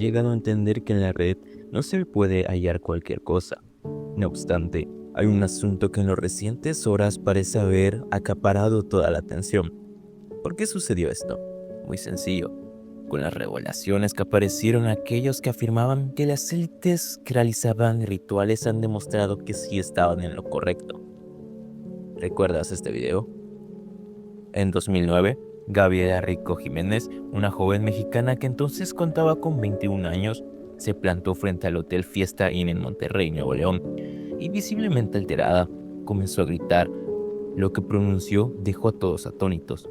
llegado a entender que en la red no se puede hallar cualquier cosa. No obstante, hay un asunto que en las recientes horas parece haber acaparado toda la atención. ¿Por qué sucedió esto? Muy sencillo. Con las revelaciones que aparecieron, aquellos que afirmaban que las élites que realizaban rituales han demostrado que sí estaban en lo correcto. ¿Recuerdas este video? En 2009, Gabriela Rico Jiménez, una joven mexicana que entonces contaba con 21 años, se plantó frente al Hotel Fiesta Inn en Monterrey, Nuevo León, y visiblemente alterada, comenzó a gritar. Lo que pronunció dejó a todos atónitos.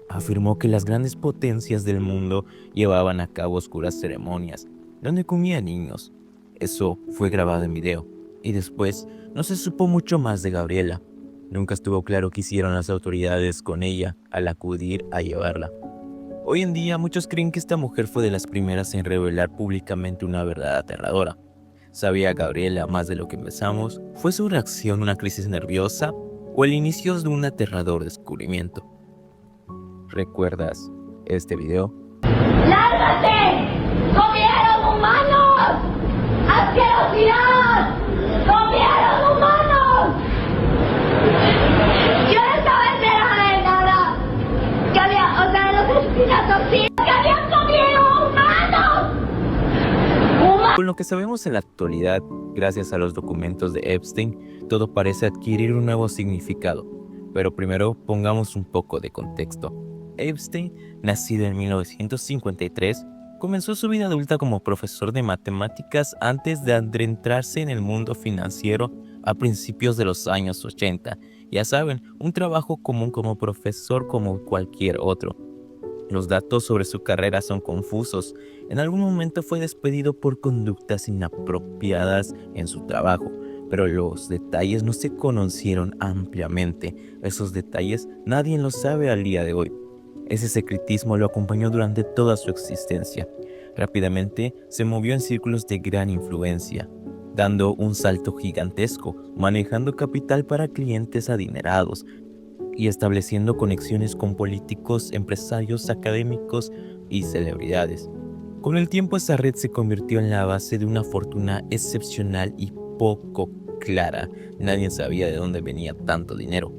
Afirmó que las grandes potencias del mundo llevaban a cabo oscuras ceremonias, donde comían niños. Eso fue grabado en video, y después no se supo mucho más de Gabriela. Nunca estuvo claro qué hicieron las autoridades con ella al acudir a llevarla. Hoy en día muchos creen que esta mujer fue de las primeras en revelar públicamente una verdad aterradora. ¿Sabía Gabriela más de lo que pensamos? ¿Fue su reacción una crisis nerviosa o el inicio de un aterrador descubrimiento? ¿Recuerdas este video? ¡Lárgate! ¡Comieron humanos! ¡Asquerosidad! ¡Comieron humanos! Yo no estaba enterada de nada. Que había, o sea, los asesinos sí, que habían comido humanos. Con lo que sabemos en la actualidad, gracias a los documentos de Epstein, todo parece adquirir un nuevo significado. Pero primero pongamos un poco de contexto. Epstein, nacido en 1953, comenzó su vida adulta como profesor de matemáticas antes de adentrarse en el mundo financiero a principios de los años 80. Ya saben, un trabajo común como profesor como cualquier otro. Los datos sobre su carrera son confusos. En algún momento fue despedido por conductas inapropiadas en su trabajo, pero los detalles no se conocieron ampliamente. Esos detalles nadie los sabe al día de hoy. Ese secretismo lo acompañó durante toda su existencia. Rápidamente se movió en círculos de gran influencia, dando un salto gigantesco, manejando capital para clientes adinerados y estableciendo conexiones con políticos, empresarios, académicos y celebridades. Con el tiempo esa red se convirtió en la base de una fortuna excepcional y poco clara. Nadie sabía de dónde venía tanto dinero.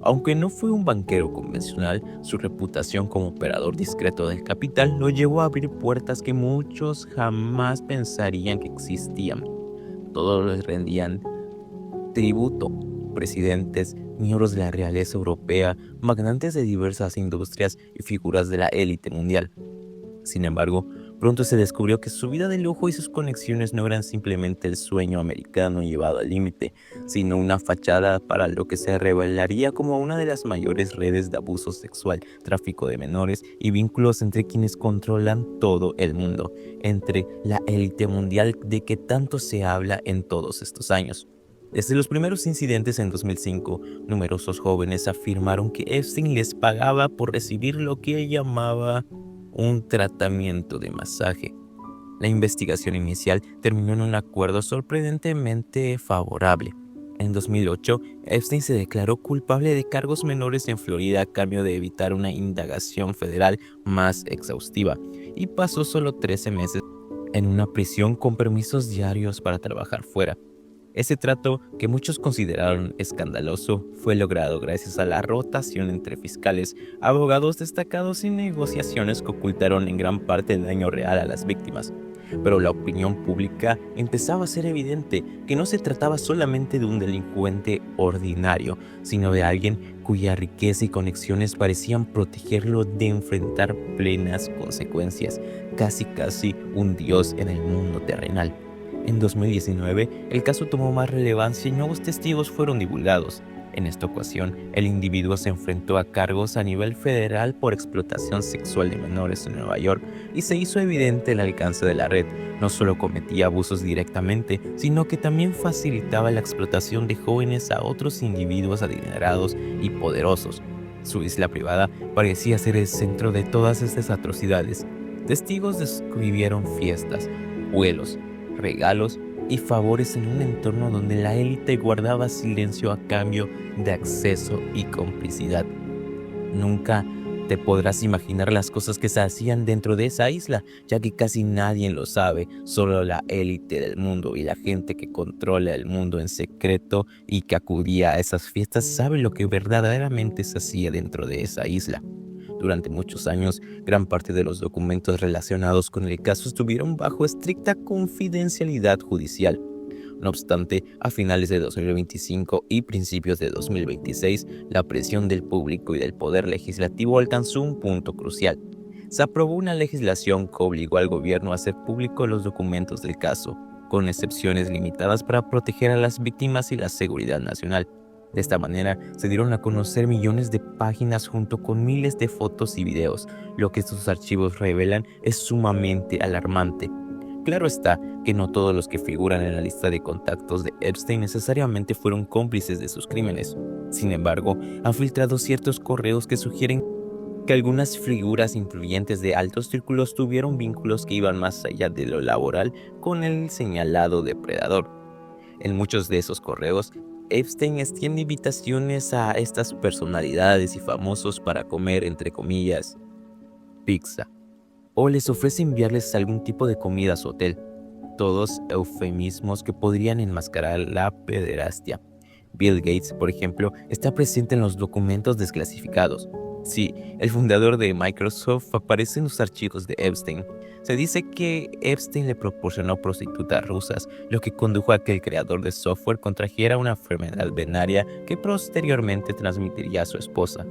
Aunque no fue un banquero convencional, su reputación como operador discreto del capital lo llevó a abrir puertas que muchos jamás pensarían que existían. Todos les rendían tributo: presidentes, miembros de la realeza europea, magnates de diversas industrias y figuras de la élite mundial. Sin embargo, pronto se descubrió que su vida de lujo y sus conexiones no eran simplemente el sueño americano llevado al límite, sino una fachada para lo que se revelaría como una de las mayores redes de abuso sexual, tráfico de menores y vínculos entre quienes controlan todo el mundo, entre la élite mundial de que tanto se habla en todos estos años. Desde los primeros incidentes en 2005, numerosos jóvenes afirmaron que Epstein les pagaba por recibir lo que él llamaba un tratamiento de masaje. La investigación inicial terminó en un acuerdo sorprendentemente favorable. En 2008, Epstein se declaró culpable de cargos menores en Florida a cambio de evitar una indagación federal más exhaustiva, y pasó solo 13 meses en una prisión con permisos diarios para trabajar fuera. Ese trato, que muchos consideraron escandaloso, fue logrado gracias a la rotación entre fiscales, abogados destacados y negociaciones que ocultaron en gran parte el daño real a las víctimas. Pero la opinión pública empezaba a ser evidente que no se trataba solamente de un delincuente ordinario, sino de alguien cuya riqueza y conexiones parecían protegerlo de enfrentar plenas consecuencias, casi un dios en el mundo terrenal. En 2019, el caso tomó más relevancia y nuevos testigos fueron divulgados. En esta ocasión, el individuo se enfrentó a cargos a nivel federal por explotación sexual de menores en Nueva York y se hizo evidente el alcance de la red. No solo cometía abusos directamente, sino que también facilitaba la explotación de jóvenes a otros individuos adinerados y poderosos. Su isla privada parecía ser el centro de todas estas atrocidades. Testigos describieron fiestas, vuelos, regalos y favores en un entorno donde la élite guardaba silencio a cambio de acceso y complicidad. Nunca Te podrás imaginar las cosas que se hacían dentro de esa isla, ya que casi nadie lo sabe, solo la élite del mundo y la gente que controla el mundo en secreto y que acudía a esas fiestas sabe lo que verdaderamente se hacía dentro de esa isla. Durante muchos años, gran parte de los documentos relacionados con el caso estuvieron bajo estricta confidencialidad judicial. No obstante, a finales de 2025 y principios de 2026, la presión del público y del poder legislativo alcanzó un punto crucial. Se aprobó una legislación que obligó al gobierno a hacer público los documentos del caso, con excepciones limitadas para proteger a las víctimas y la seguridad nacional. De esta manera, se dieron a conocer millones de páginas junto con miles de fotos y videos. Lo que estos archivos revelan es sumamente alarmante. Claro está que no todos los que figuran en la lista de contactos de Epstein necesariamente fueron cómplices de sus crímenes. Sin embargo, han filtrado ciertos correos que sugieren que algunas figuras influyentes de altos círculos tuvieron vínculos que iban más allá de lo laboral con el señalado depredador. En muchos de esos correos, Epstein extiende invitaciones a estas personalidades y famosos para comer, entre comillas, pizza, o les ofrece enviarles algún tipo de comida a su hotel. Todos eufemismos que podrían enmascarar la pederastia. Bill Gates, por ejemplo, está presente en los documentos desclasificados. Sí, el fundador de Microsoft aparece en los archivos de Epstein. Se dice que Epstein le proporcionó prostitutas rusas, lo que condujo a que el creador de software contrajera una enfermedad venérea que posteriormente transmitiría a su esposa.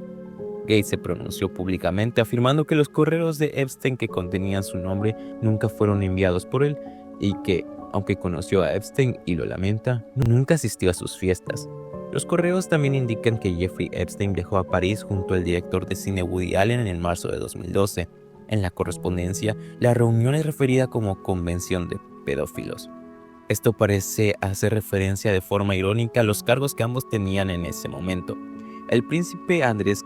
Gates se pronunció públicamente afirmando que los correos de Epstein que contenían su nombre nunca fueron enviados por él y que, aunque conoció a Epstein y lo lamenta, nunca asistió a sus fiestas. Los correos también indican que Jeffrey Epstein viajó a París junto al director de cine Woody Allen en marzo de 2012. En la correspondencia, la reunión es referida como convención de pedófilos. Esto parece hacer referencia de forma irónica a los cargos que ambos tenían en ese momento. El príncipe Andrés,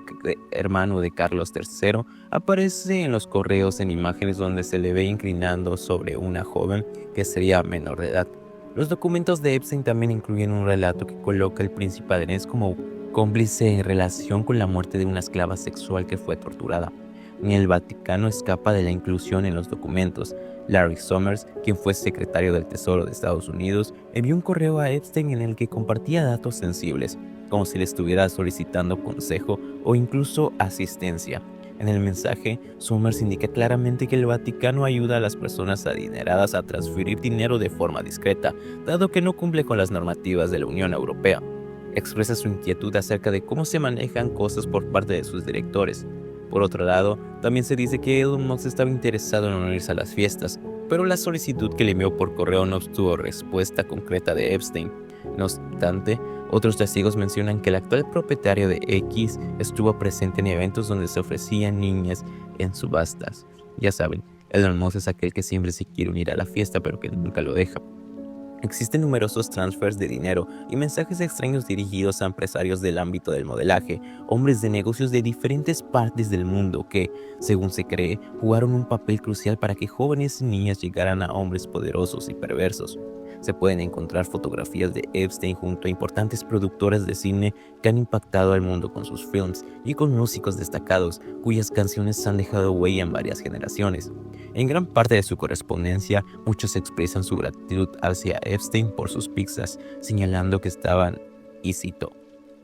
hermano de Carlos III, aparece en los correos en imágenes donde se le ve inclinando sobre una joven que sería menor de edad. Los documentos de Epstein también incluyen un relato que coloca al príncipe Andrés como cómplice en relación con la muerte de una esclava sexual que fue torturada. Ni el Vaticano escapa de la inclusión en los documentos. Larry Summers, quien fue secretario del Tesoro de Estados Unidos, envió un correo a Epstein en el que compartía datos sensibles, como si le estuviera solicitando consejo o incluso asistencia. En el mensaje, Summers indica claramente que el Vaticano ayuda a las personas adineradas a transferir dinero de forma discreta, dado que no cumple con las normativas de la Unión Europea. Expresa su inquietud acerca de cómo se manejan cosas por parte de sus directores. Por otro lado, también se dice que Elon Musk estaba interesado en unirse a las fiestas, pero la solicitud que le envió por correo no obtuvo respuesta concreta de Epstein. No obstante, otros testigos mencionan que el actual propietario de X estuvo presente en eventos donde se ofrecían niñas en subastas. Ya saben, Elon Musk es aquel que siempre se quiere unir a la fiesta pero que nunca lo deja. Existen numerosos transfers de dinero y mensajes extraños dirigidos a empresarios del ámbito del modelaje, hombres de negocios de diferentes partes del mundo que, según se cree, jugaron un papel crucial para que jóvenes y niñas llegaran a hombres poderosos y perversos. Se pueden encontrar fotografías de Epstein junto a importantes productoras de cine que han impactado al mundo con sus films y con músicos destacados cuyas canciones han dejado huella en varias generaciones. En gran parte de su correspondencia, muchos expresan su gratitud hacia Epstein por sus pizzas, señalando que estaban, y cito,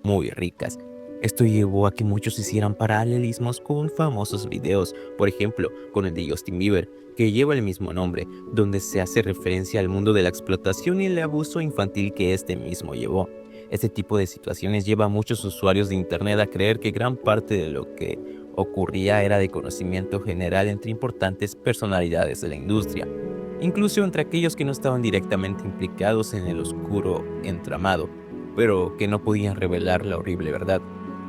muy ricas. Esto llevó a que muchos hicieran paralelismos con famosos videos, por ejemplo, con el de Justin Bieber, que lleva el mismo nombre, donde se hace referencia al mundo de la explotación y el abuso infantil que este mismo llevó. Este tipo de situaciones lleva a muchos usuarios de internet a creer que gran parte de lo que ocurría era de conocimiento general entre importantes personalidades de la industria, incluso entre aquellos que no estaban directamente implicados en el oscuro entramado, pero que no podían revelar la horrible verdad.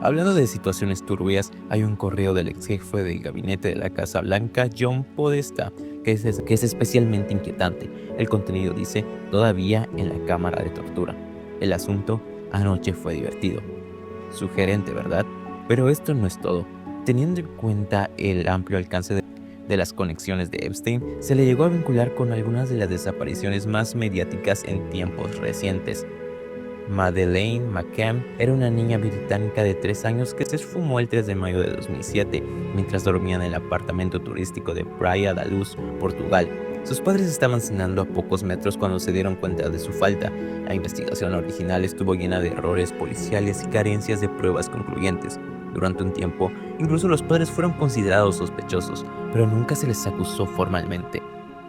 Hablando de situaciones turbias, hay un correo del ex jefe del gabinete de la Casa Blanca, John Podesta, que es especialmente inquietante. El contenido dice, todavía en la cámara de tortura. El asunto, anoche fue divertido. Sugerente, ¿verdad? Pero esto no es todo. Teniendo en cuenta el amplio alcance de las conexiones de Epstein, se le llegó a vincular con algunas de las desapariciones más mediáticas en tiempos recientes. Madeleine McCann era una niña británica de 3 años que se esfumó el 3 de mayo de 2007 mientras dormía en el apartamento turístico de Praia da Luz, Portugal. Sus padres estaban cenando a pocos metros cuando se dieron cuenta de su falta. La investigación original estuvo llena de errores policiales y carencias de pruebas concluyentes. Durante un tiempo, incluso los padres fueron considerados sospechosos, pero nunca se les acusó formalmente.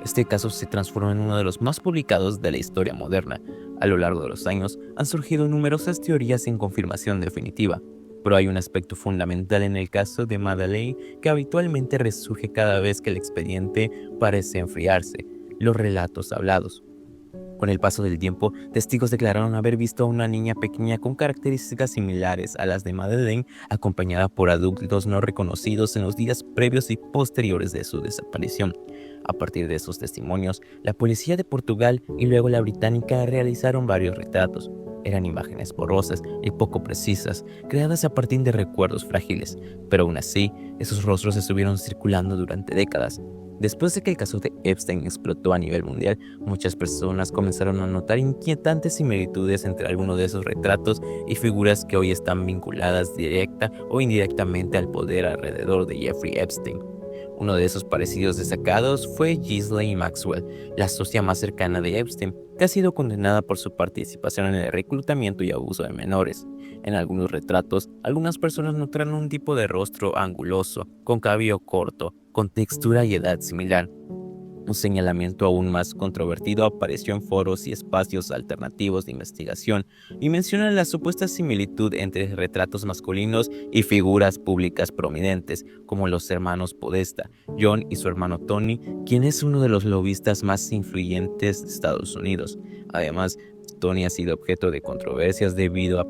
Este caso se transformó en uno de los más publicados de la historia moderna. A lo largo de los años, han surgido numerosas teorías sin confirmación definitiva, pero hay un aspecto fundamental en el caso de Madeleine que habitualmente resurge cada vez que el expediente parece enfriarse: los relatos hablados. Con el paso del tiempo, testigos declararon haber visto a una niña pequeña con características similares a las de Madeleine, acompañada por adultos no reconocidos en los días previos y posteriores de su desaparición. A partir de esos testimonios, la policía de Portugal y luego la británica realizaron varios retratos. Eran imágenes borrosas y poco precisas, creadas a partir de recuerdos frágiles, pero aún así, esos rostros estuvieron circulando durante décadas. Después de que el caso de Epstein explotó a nivel mundial, muchas personas comenzaron a notar inquietantes similitudes entre algunos de esos retratos y figuras que hoy están vinculadas directa o indirectamente al poder alrededor de Jeffrey Epstein. Uno de esos parecidos destacados fue Ghislaine Maxwell, la socia más cercana de Epstein, que ha sido condenada por su participación en el reclutamiento y abuso de menores. En algunos retratos, algunas personas notaron un tipo de rostro anguloso, con cabello corto, con textura y edad similar. Un señalamiento aún más controvertido apareció en foros y espacios alternativos de investigación y menciona la supuesta similitud entre retratos masculinos y figuras públicas prominentes, como los hermanos Podesta, John y su hermano Tony, quien es uno de los lobistas más influyentes de Estados Unidos. Además, Tony ha sido objeto de controversias debido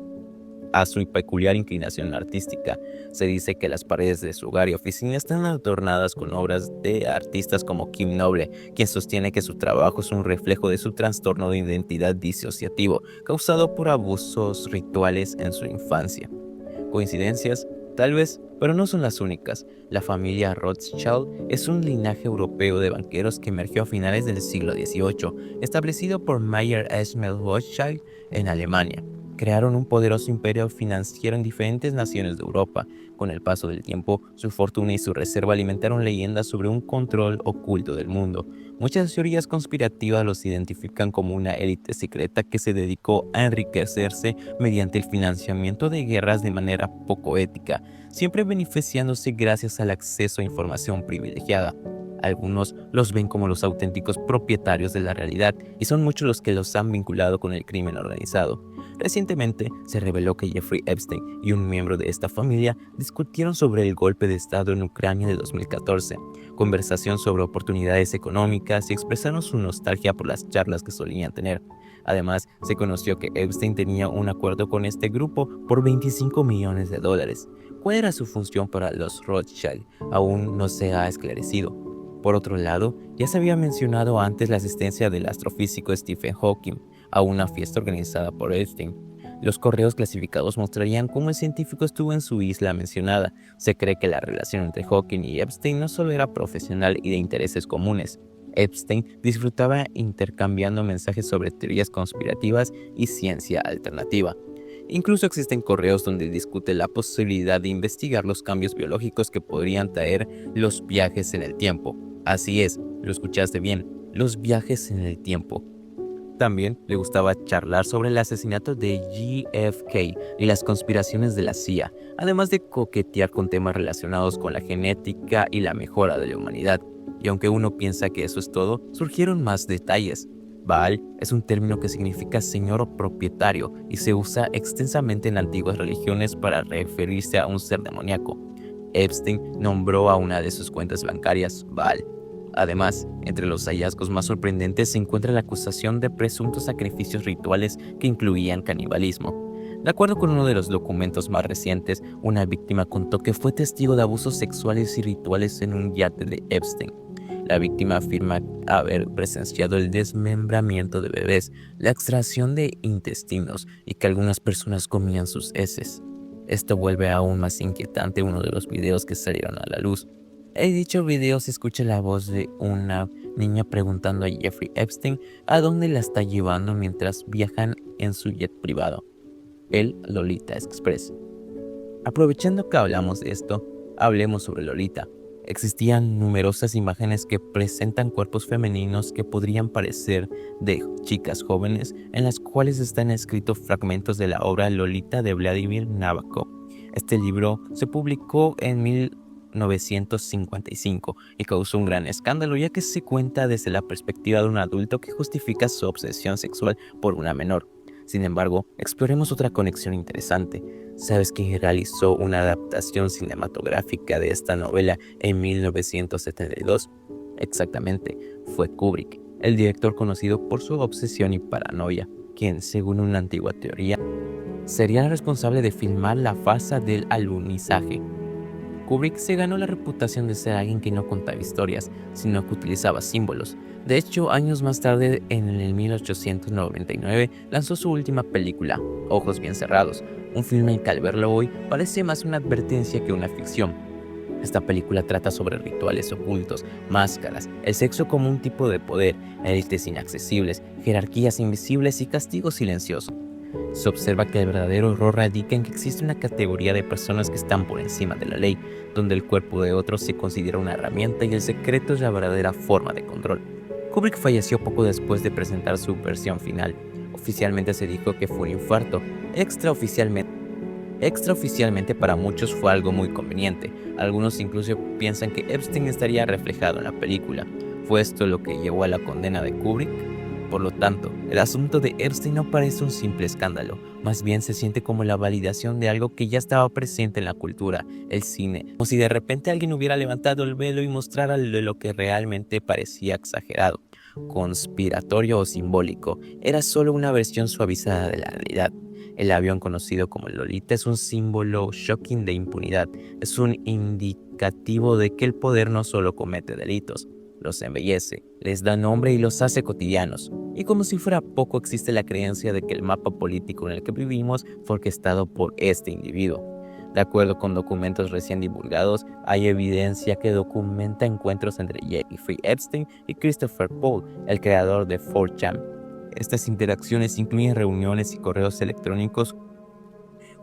a su peculiar inclinación artística. Se dice que las paredes de su hogar y oficina están adornadas con obras de artistas como Kim Noble, quien sostiene que su trabajo es un reflejo de su trastorno de identidad disociativo, causado por abusos rituales en su infancia. ¿Coincidencias? Tal vez, pero no son las únicas. La familia Rothschild es un linaje europeo de banqueros que emergió a finales del siglo XVIII, establecido por Mayer Schmel Rothschild en Alemania. Crearon un poderoso imperio financiero en diferentes naciones de Europa. Con el paso del tiempo, su fortuna y su reserva alimentaron leyendas sobre un control oculto del mundo. Muchas teorías conspirativas los identifican como una élite secreta que se dedicó a enriquecerse mediante el financiamiento de guerras de manera poco ética, siempre beneficiándose gracias al acceso a información privilegiada. Algunos los ven como los auténticos propietarios de la realidad y son muchos los que los han vinculado con el crimen organizado. Recientemente se reveló que Jeffrey Epstein y un miembro de esta familia discutieron sobre el golpe de Estado en Ucrania de 2014, conversación sobre oportunidades económicas y expresaron su nostalgia por las charlas que solían tener. Además, se conoció que Epstein tenía un acuerdo con este grupo por $25 millones. ¿Cuál era su función para los Rothschild? Aún no se ha esclarecido. Por otro lado, ya se había mencionado antes la asistencia del astrofísico Stephen Hawking a una fiesta organizada por Epstein. Los correos clasificados mostrarían cómo el científico estuvo en su isla mencionada. Se cree que la relación entre Hawking y Epstein no solo era profesional y de intereses comunes. Epstein disfrutaba intercambiando mensajes sobre teorías conspirativas y ciencia alternativa. Incluso existen correos donde discute la posibilidad de investigar los cambios biológicos que podrían traer los viajes en el tiempo. Así es, lo escuchaste bien, los viajes en el tiempo. También le gustaba charlar sobre el asesinato de JFK y las conspiraciones de la CIA, además de coquetear con temas relacionados con la genética y la mejora de la humanidad. Y aunque uno piensa que eso es todo, surgieron más detalles. Baal es un término que significa señor o propietario y se usa extensamente en antiguas religiones para referirse a un ser demoníaco. Epstein nombró a una de sus cuentas bancarias Baal. Además, entre los hallazgos más sorprendentes se encuentra la acusación de presuntos sacrificios rituales que incluían canibalismo. De acuerdo con uno de los documentos más recientes, una víctima contó que fue testigo de abusos sexuales y rituales en un yate de Epstein. La víctima afirma haber presenciado el desmembramiento de bebés, la extracción de intestinos y que algunas personas comían sus heces. Esto vuelve aún más inquietante uno de los videos que salieron a la luz. En dicho video se escucha la voz de una niña preguntando a Jeffrey Epstein a dónde la está llevando mientras viajan en su jet privado, el Lolita Express. Aprovechando que hablamos de esto, hablemos sobre Lolita. Existían numerosas imágenes que presentan cuerpos femeninos que podrían parecer de chicas jóvenes, en las cuales están escritos fragmentos de la obra Lolita de Vladimir Nabokov. Este libro se publicó en 1955 y causó un gran escándalo, ya que se cuenta desde la perspectiva de un adulto que justifica su obsesión sexual por una menor. Sin embargo, exploremos otra conexión interesante. ¿Sabes quién realizó una adaptación cinematográfica de esta novela en 1972? Exactamente, fue Kubrick, el director conocido por su obsesión y paranoia, quien, según una antigua teoría, sería el responsable de filmar la farsa del alunizaje. Kubrick se ganó la reputación de ser alguien que no contaba historias, sino que utilizaba símbolos. De hecho, años más tarde, en el 1899, lanzó su última película, Ojos bien cerrados, un filme que al verlo hoy parece más una advertencia que una ficción. Esta película trata sobre rituales ocultos, máscaras, el sexo como un tipo de poder, élites inaccesibles, jerarquías invisibles y castigo silencioso. Se observa que el verdadero horror radica en que existe una categoría de personas que están por encima de la ley, donde el cuerpo de otros se considera una herramienta y el secreto es la verdadera forma de control. Kubrick falleció poco después de presentar su versión final. Oficialmente se dijo que fue un infarto. Extraoficialmente para muchos fue algo muy conveniente. Algunos incluso piensan que Epstein estaría reflejado en la película. ¿Fue esto lo que llevó a la condena de Kubrick? Por lo tanto, el asunto de Epstein no parece un simple escándalo, más bien se siente como la validación de algo que ya estaba presente en la cultura, el cine, como si de repente alguien hubiera levantado el velo y mostrara lo que realmente parecía exagerado, conspiratorio o simbólico. Era solo una versión suavizada de la realidad. El avión conocido como Lolita es un símbolo shocking de impunidad, es un indicativo de que el poder no solo comete delitos, los embellece, les da nombre y los hace cotidianos. Y como si fuera poco, existe la creencia de que el mapa político en el que vivimos fue orquestado por este individuo. De acuerdo con documentos recién divulgados, hay evidencia que documenta encuentros entre Jeffrey Epstein y Christopher Paul, el creador de 4chan. Estas interacciones incluyen reuniones y correos electrónicos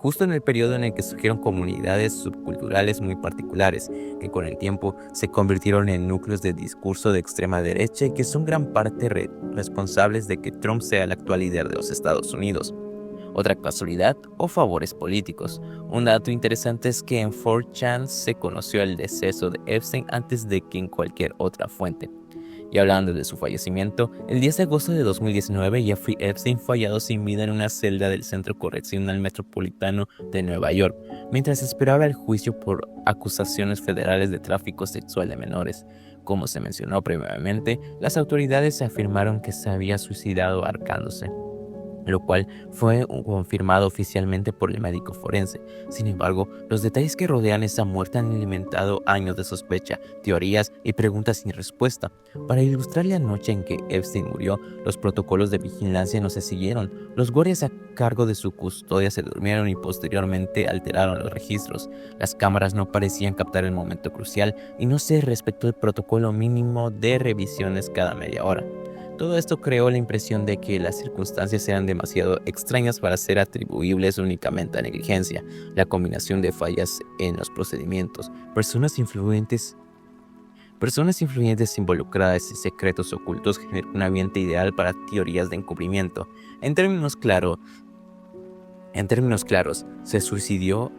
justo en el periodo en el que surgieron comunidades subculturales muy particulares, que con el tiempo se convirtieron en núcleos de discurso de extrema derecha y que son gran parte responsables de que Trump sea el actual líder de los Estados Unidos. Otra casualidad o favores políticos. Un dato interesante es que en 4chan se conoció el deceso de Epstein antes de que en cualquier otra fuente. Y hablando de su fallecimiento, el 10 de agosto de 2019, Jeffrey Epstein fue hallado sin vida en una celda del Centro Correccional Metropolitano de Nueva York, mientras esperaba el juicio por acusaciones federales de tráfico sexual de menores. Como se mencionó previamente, las autoridades afirmaron que se había suicidado ahorcándose, lo cual fue confirmado oficialmente por el médico forense. Sin embargo, los detalles que rodean esa muerte han alimentado años de sospecha, teorías y preguntas sin respuesta. Para ilustrar la noche en que Epstein murió, los protocolos de vigilancia no se siguieron. Los guardias a cargo de su custodia se durmieron y posteriormente alteraron los registros. Las cámaras no parecían captar el momento crucial y no se respetó el protocolo mínimo de revisiones cada media hora. Todo esto creó la impresión de que las circunstancias eran demasiado extrañas para ser atribuibles únicamente a negligencia. La combinación de fallas en los procedimientos, personas influyentes involucradas y secretos ocultos generó un ambiente ideal para teorías de encubrimiento. En términos claros, se suicidó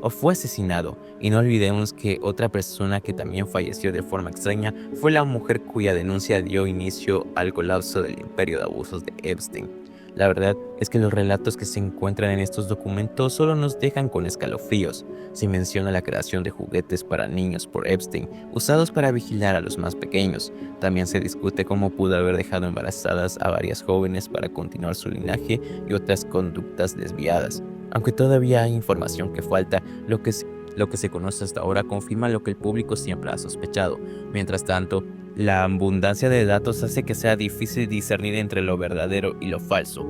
o fue asesinado. Y no olvidemos que otra persona que también falleció de forma extraña fue la mujer cuya denuncia dio inicio al colapso del imperio de abusos de Epstein. La verdad es que los relatos que se encuentran en estos documentos solo nos dejan con escalofríos. Se menciona la creación de juguetes para niños por Epstein, usados para vigilar a los más pequeños. También se discute cómo pudo haber dejado embarazadas a varias jóvenes para continuar su linaje y otras conductas desviadas. Aunque todavía hay información que falta, lo que se conoce hasta ahora confirma lo que el público siempre ha sospechado. Mientras tanto, la abundancia de datos hace que sea difícil discernir entre lo verdadero y lo falso.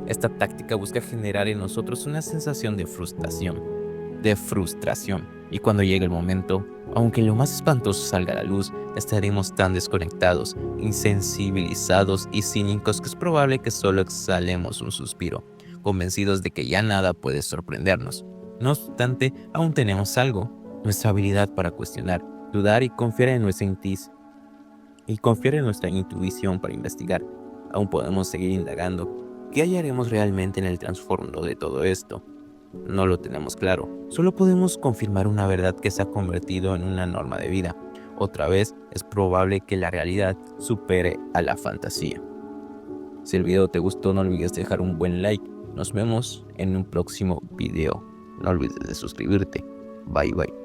Esta táctica busca generar en nosotros una sensación de frustración. de frustración. Y cuando llegue el momento, aunque lo más espantoso salga a la luz, estaremos tan desconectados, insensibilizados y cínicos que es probable que solo exhalemos un suspiro, convencidos de que ya nada puede sorprendernos. No obstante, aún tenemos algo, nuestra habilidad para cuestionar, dudar y confiar en nuestra intuición para investigar. Aún podemos seguir indagando. ¿Qué hallaremos realmente en el trasfondo de todo esto? No lo tenemos claro. Solo podemos confirmar una verdad que se ha convertido en una norma de vida. Otra vez, es probable que la realidad supere a la fantasía. Si el video te gustó, no olvides dejar un buen like. Nos vemos en un próximo video. No olvides de suscribirte. Bye bye.